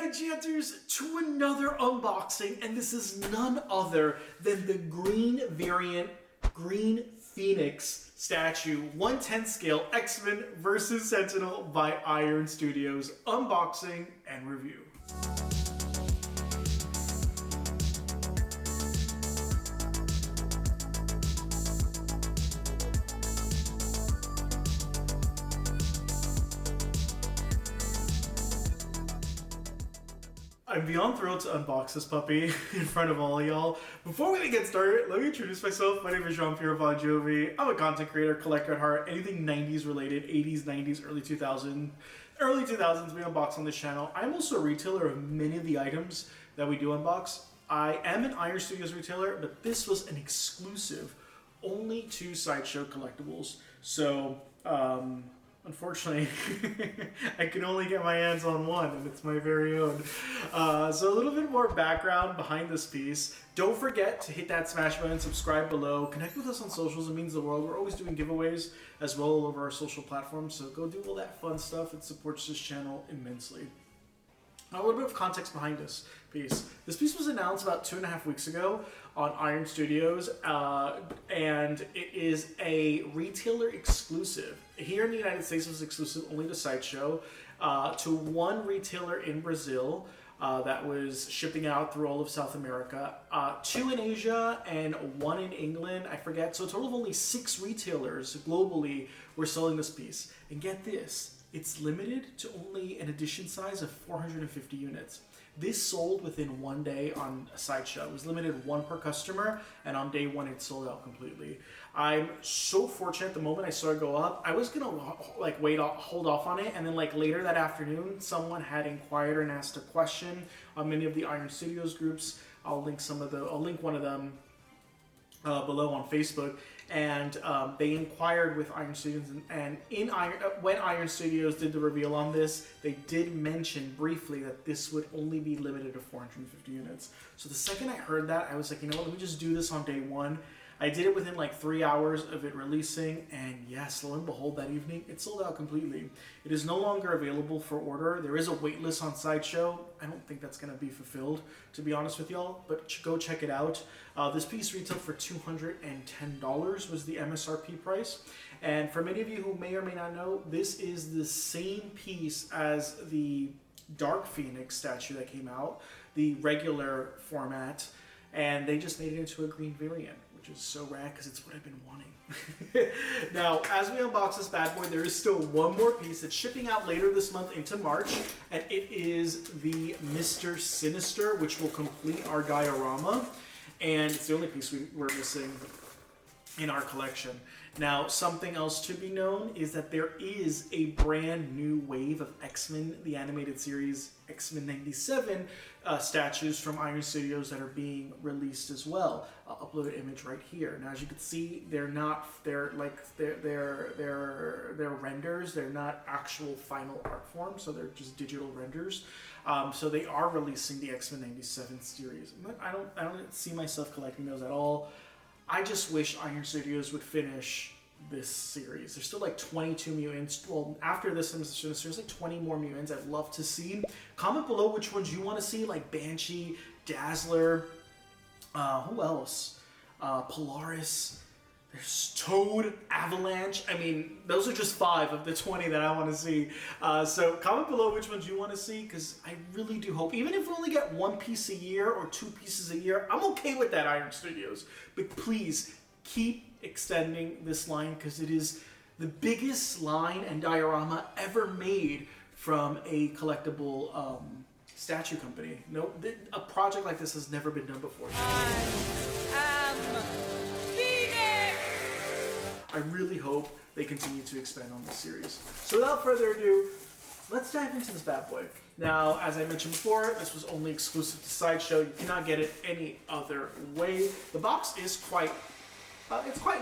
enchanters, to another unboxing, and this is none other than the green variant Green Phoenix statue 1/10 scale X-Men vs Sentinel by Iron Studios unboxing and review. I'm beyond thrilled to unbox this puppy in front of all of y'all. Before we even get started, let me introduce myself. My name is Jean-Pierre Bon Jovi. I'm a content creator, collector at heart, anything 90s related, 80s, 90s, early 2000s we unbox on this channel. I'm also a retailer of many of the items that we do unbox. I am an Iron Studios retailer, but this was an exclusive only to Sideshow Collectibles. So, unfortunately, I can only get my hands on one, and it's my very own. So a little bit more background behind this piece. Don't forget to hit that smash button, subscribe below, connect with us on socials. It means the world. We're always doing giveaways as well all over our social platforms, so go do all that fun stuff. It supports this channel immensely. Now, a little bit of context behind this piece. This piece was announced about 2.5 weeks ago on Iron Studios, and it is a retailer exclusive. Here in the United States, it was exclusive only to Sideshow, to one retailer in Brazil that was shipping out through all of South America, 2 in Asia, and 1 in England, I forget. So a total of only 6 retailers globally were selling this piece. And get this. It's limited to only an edition size of 450 units. This sold within 1 day on a Sideshow. It was limited 1 per customer, and on day 1 it sold out completely. I'm so fortunate. The moment I saw it go up, I was gonna hold off on it, and then later that afternoon, someone had inquired and asked a question on many of the Iron Studios groups. I'll link one of them below on Facebook, and they inquired with Iron Studios, and when Iron Studios did the reveal on this, they did mention briefly that this would only be limited to 450 units. So the second I heard that, I was like, you know what, let me just do this on day 1. I did it within 3 hours of it releasing, and yes, lo and behold, that evening, it sold out completely. It is no longer available for order. There is a wait list on Sideshow. I don't think that's going to be fulfilled, to be honest with y'all, but go check it out. This piece retailed for $210 was the MSRP price, and for many of you who may or may not know, this is the same piece as the Dark Phoenix statue that came out, the regular format, and they just made it into a green variant, which is so rad because it's what I've been wanting. Now, as we unbox this bad boy, there is still one more piece that's shipping out later this month into March, and it is the Mr. Sinister, which will complete our diorama, and it's the only piece we're missing in our collection. Now, something else to be known is that there is a brand new wave of X-Men, the animated series X-Men 97 statues from Iron Studios that are being released as well. I'll upload an image right here. Now, as you can see, they're renders. They're not actual final art form, so they're just digital renders. So they are releasing the X-Men 97 series. I don't see myself collecting those at all. I just wish Iron Studios would finish this series. There's still 22 mutants. Well, after this, there's 20 more mutants I'd love to see. Comment below which ones you want to see, like Banshee, Dazzler, who else? Polaris. There's Toad, Avalanche. I mean, those are just 5 of the 20 that I want to see. So comment below which ones you want to see, because I really do hope, even if we only get 1 piece a year or 2 pieces a year, I'm okay with that, Iron Studios. But please, keep extending this line, because it is the biggest line and diorama ever made from a collectible statue company. No, a project like this has never been done before. I really hope they continue to expand on this series. So without further ado, let's dive into this bad boy. Now, as I mentioned before, this was only exclusive to Sideshow. You cannot get it any other way. The box is quite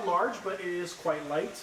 large, but it is quite light.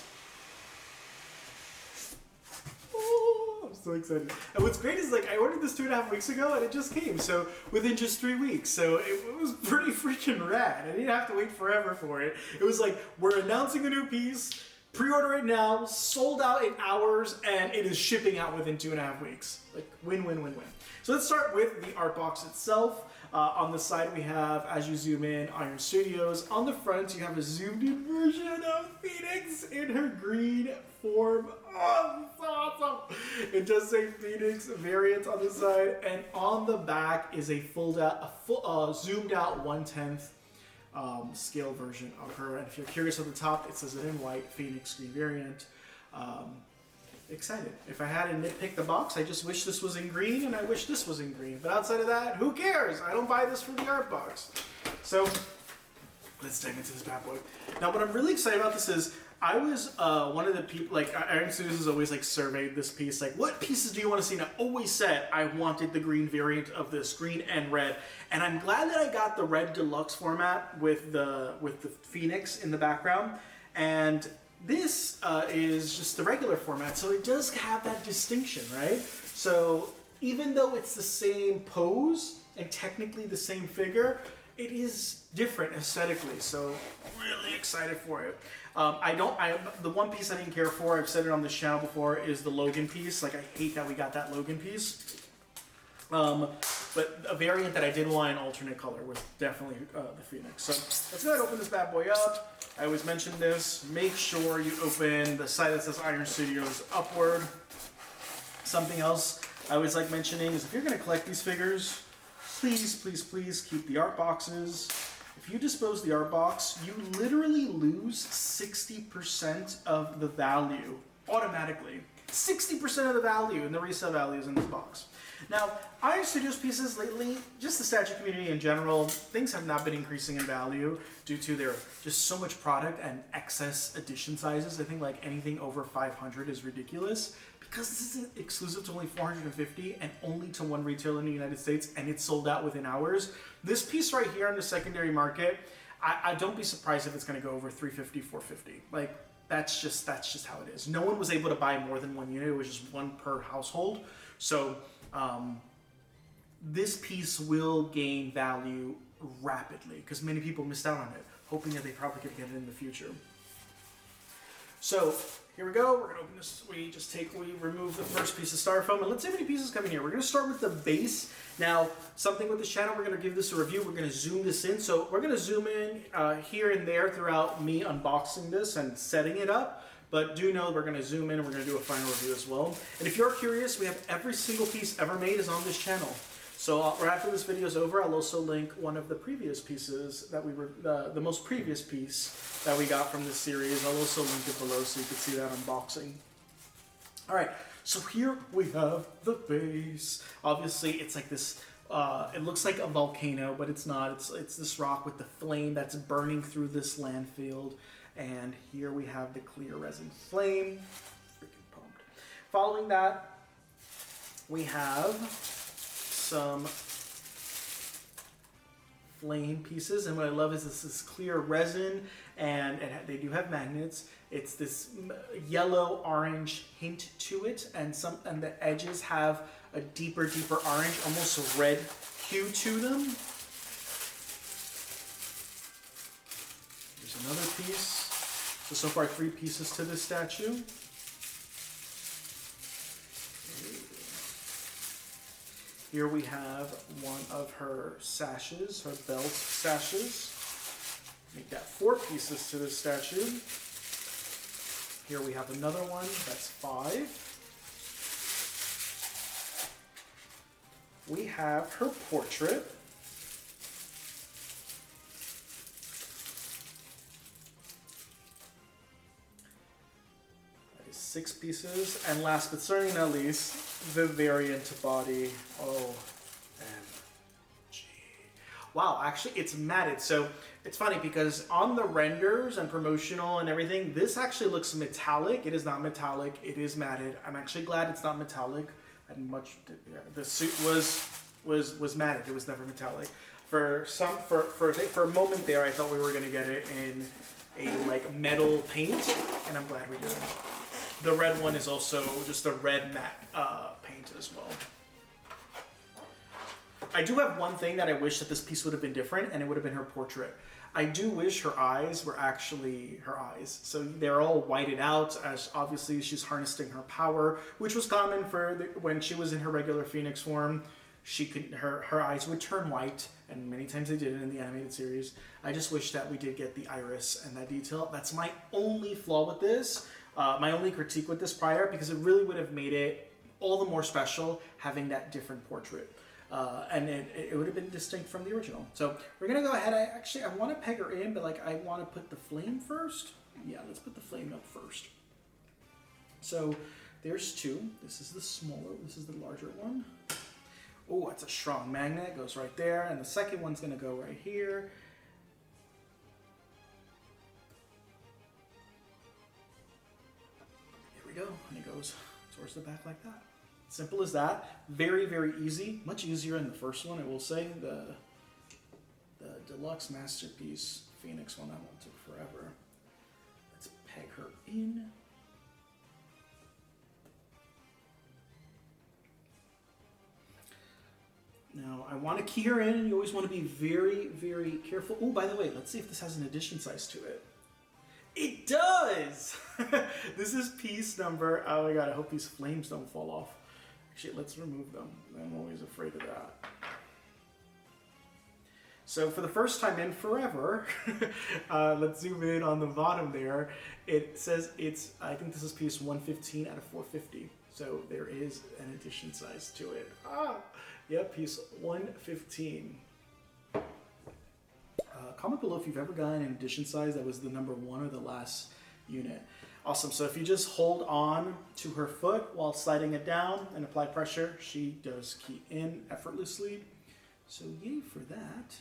Oh, I'm so excited. And what's great is I ordered this 2.5 weeks ago, and it just came. So within just 3 weeks. So it was pretty freaking rad. I didn't have to wait forever for it. It was we're announcing a new piece. Pre-order it now, sold out in hours, and it is shipping out within 2.5 weeks. Like, win, win, win, win. So let's start with the art box itself. On the side we have, as you zoom in, Iron Studios. On the front you have a zoomed in version of Phoenix in her green form. Oh, so awesome! It does say Phoenix variant on the side, and on the back is a zoomed out 1/10 scale version of her. And if you're curious, at the top it says it in white, Phoenix green variant. Excited. If I had to nitpick the box, I just wish this was in green and I wish this was in green. But outside of that, who cares? I don't buy this for the art box. So let's dive into this bad boy. Now, what I'm really excited about this is I was one of the people, like Iron Studios has always like surveyed this piece, like what pieces do you want to see? And I always said I wanted the green variant of this, green and red. And I'm glad that I got the red deluxe format with the Phoenix in the background. And this is just the regular format, so it does have that distinction, right? So even though it's the same pose and technically the same figure, it is different aesthetically, so really excited for it. The one piece I didn't care for, I've said it on this channel before, is the Logan piece. Like, I hate that we got that Logan piece. But a variant that I did want in alternate color was definitely the Phoenix. So let's go ahead and open this bad boy up. I always mention this. Make sure you open the side that says Iron Studios upward. Something else I always like mentioning is if you're going to collect these figures, please, please, please keep the art boxes. If you dispose the art box, you literally lose 60% of the value automatically. 60% of the value in the resale value is in this box. Now, Iron Studios pieces lately, just the statue community in general, things have not been increasing in value due to their just so much product and excess edition sizes. I think like anything over 500 is ridiculous because this is exclusive to only 450 and only to one retailer in the United States, and it's sold out within hours. This piece right here on the secondary market, I don't be surprised if it's going to go over 350, 450. Like, that's just how it is. No one was able to buy more than one unit. It was just one per household. So this piece will gain value rapidly because many people missed out on it, hoping that they probably could get it in the future. So here we go. We're gonna open this. We remove the first piece of styrofoam, and let's see how many pieces come in here. We're gonna start with the base. Now, something with this channel, we're gonna give this a review. We're gonna zoom this in. So we're gonna zoom in here and there throughout me unboxing this and setting it up. But do know we're going to zoom in and we're going to do a final review as well. And if you're curious, we have every single piece ever made is on this channel. So after this video is over, I'll also link one of the previous pieces that we were, the most previous piece that we got from this series. I'll also link it below so you can see that unboxing. All right, so here we have the base. Obviously, it's like this, it looks like a volcano, but it's not. It's this rock with the flame that's burning through this landfill. And here we have the clear resin flame. Freaking pumped. Following that, we have some flame pieces. And what I love is this is clear resin, and they do have magnets. It's this yellow-orange hint to it, and the edges have a deeper orange, almost a red hue to them. Here's another piece. So far 3 pieces to this statue. Here we have one of her sashes, her belt sashes. Make that 4 pieces to this statue. Here we have another one, that's 5. We have her portrait. That is 6 pieces. And last but certainly not least, the variant body. OMG. Wow, actually it's matted. So it's funny because on the renders and promotional and everything, this actually looks metallic. It is not metallic, it is matted. I'm actually glad it's not metallic. The suit was matted. It was never metallic. For a moment there, I thought we were gonna get it in a like metal paint, and I'm glad we did. The red one is also just a red matte paint as well. I do have one thing that I wish that this piece would have been different, and it would have been her portrait. I do wish her eyes were actually her eyes. So they're all whited out, as obviously she's harnessing her power, which was common for when she was in her regular Phoenix form. Her eyes would turn white, and many times they did it in the animated series. I just wish that we did get the iris and that detail. That's my only flaw with this, my only critique with this prior, because it really would have made it all the more special having that different portrait. And it would have been distinct from the original. So we're gonna go ahead. I want to peg her in, but like I want to put the flame first. Yeah, let's put the flame up first. So there's two. This is the smaller. This is the larger one. Oh, it's a strong magnet. Goes right there, and the second one's gonna go right here. Here we go, and it goes towards the back like that. Simple as that. Very, very easy. Much easier than the first one, I will say. The Deluxe Masterpiece Phoenix one, that one took forever. Let's peg her in. Now, I want to key her in, and you always want to be very, very careful. Oh, by the way, let's see if this has an edition size to it. It does! This is piece number, oh my god, I hope these flames don't fall off. Actually, let's remove them. I'm always afraid of that. So for the first time in forever, let's zoom in on the bottom there. It says it's, I think this is piece 115 out of 450. So there is an edition size to it. Yep, piece 115. Comment below if you've ever gotten an edition size that was the number 1 or the last unit. Awesome, so if you just hold on to her foot while sliding it down and apply pressure, she does key in effortlessly. So yay for that.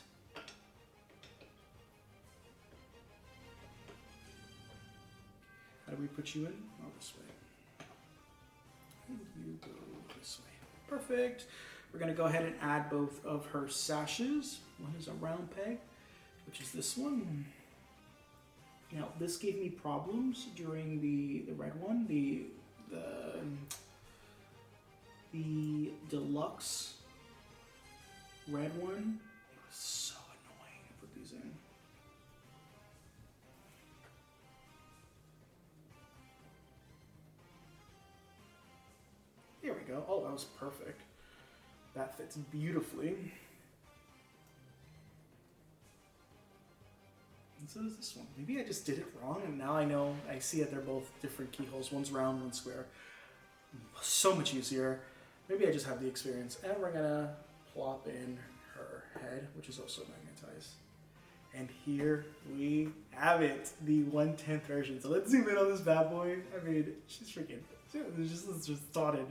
How do we put you in? Oh, this way. And you go this way. Perfect. We're gonna go ahead and add both of her sashes. One is a round peg, which is this one. Now, this gave me problems during the red one, the deluxe red one. It was so annoying to put these in. Here we go. Oh, that was perfect. That fits beautifully. And so does this one. Maybe I just did it wrong, and now I know, I see that they're both different keyholes. One's round, one's square. So much easier. Maybe I just have the experience. And we're gonna plop in her head, which is also magnetized. And here we have it, the 1/10 version. So let's zoom in on this bad boy. I mean, she's freaking, it's just started.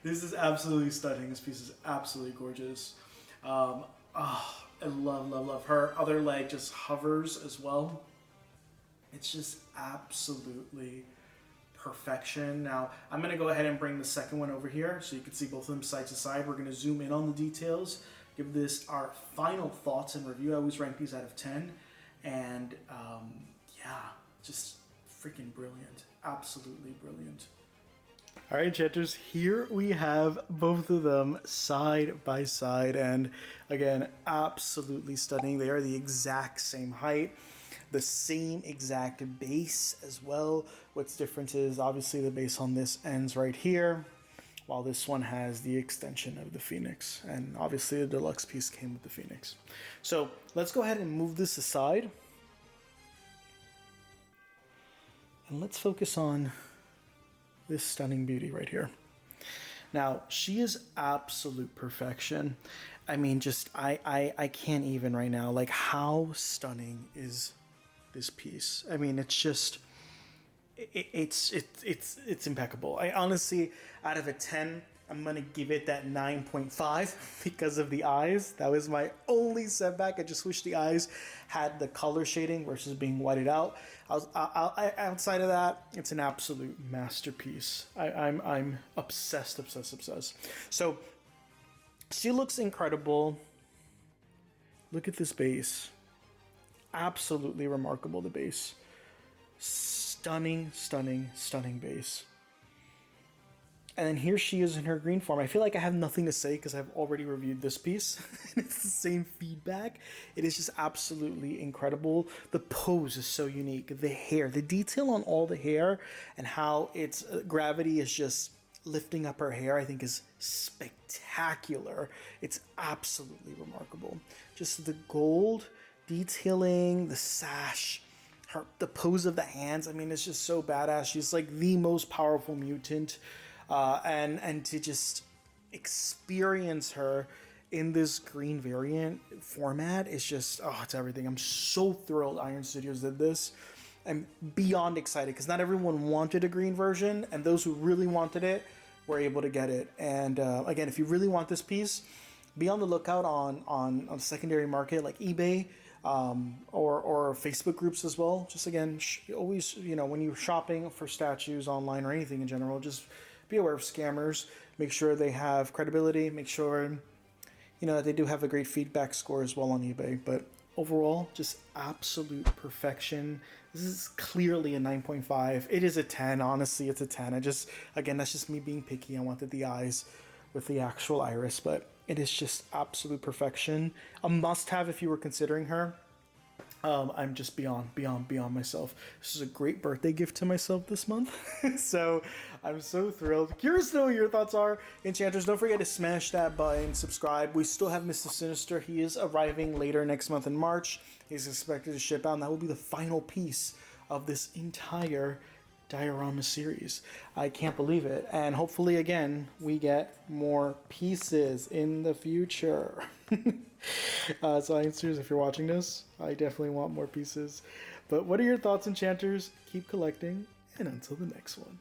This is absolutely stunning. This piece is absolutely gorgeous. I love. Her other leg just hovers as well. It's just absolutely perfection. Now, I'm going to go ahead and bring the second one over here so you can see both of them side to side. We're going to zoom in on the details, give this our final thoughts and review. I always rank these out of 10. And yeah, just freaking brilliant. Absolutely brilliant. All right, chatters, here we have both of them side by side, and again, absolutely stunning. They are the exact same height, the same exact base as well. What's different is obviously the base on this ends right here, while this one has the extension of the Phoenix, and obviously the deluxe piece came with the Phoenix. So let's go ahead and move this aside, and let's focus on this stunning beauty right here. Now, she is absolute perfection. I mean, just I can't even right now. Like, how stunning is this piece? I mean, it's just it's impeccable. I honestly, out of a 10, I'm gonna give it that 9.5 because of the eyes. That was my only setback. I just wish the eyes had the color shading versus being whited out. Outside of that, it's an absolute masterpiece. I'm obsessed. So she looks incredible. Look at this base. Absolutely remarkable, the base. Stunning base. And then here she is in her green form. I feel like I have nothing to say because I've already reviewed this piece. It's the same feedback. It is just absolutely incredible. The pose is so unique. The hair, the detail on all the hair and how its gravity is just lifting up her hair, I think is spectacular. It's absolutely remarkable. Just the gold detailing, the sash, the pose of the hands. I mean, it's just so badass. She's like the most powerful mutant. And to just experience her in this green variant format is just, oh, it's everything. I'm so thrilled Iron Studios did this. I'm beyond excited because not everyone wanted a green version, and those who really wanted it were able to get it. And again, if you really want this piece, be on the lookout on the secondary market like eBay, or Facebook groups as well. Just again, always, when you're shopping for statues online or anything in general, just be aware of scammers. Make sure they have credibility. Make sure, that they do have a great feedback score as well on eBay. But overall, just absolute perfection. This is clearly a 9.5. It is a 10. Honestly, it's a 10. Again, that's just me being picky. I wanted the eyes with the actual iris, but it is just absolute perfection. A must-have if you were considering her. I'm just beyond myself. This is a great birthday gift to myself this month. So I'm so thrilled. Curious to know what your thoughts are. Enchanters, don't forget to smash that button, subscribe. We still have Mr. Sinister. He is arriving later next month in March. He's expected to ship out, and that will be the final piece of this entire diorama series. I can't believe it. And hopefully, again, we get more pieces in the future. So Iron Studios, if you're watching this, I definitely want more pieces. But what are your thoughts, Enchanters? Keep collecting, and until the next one.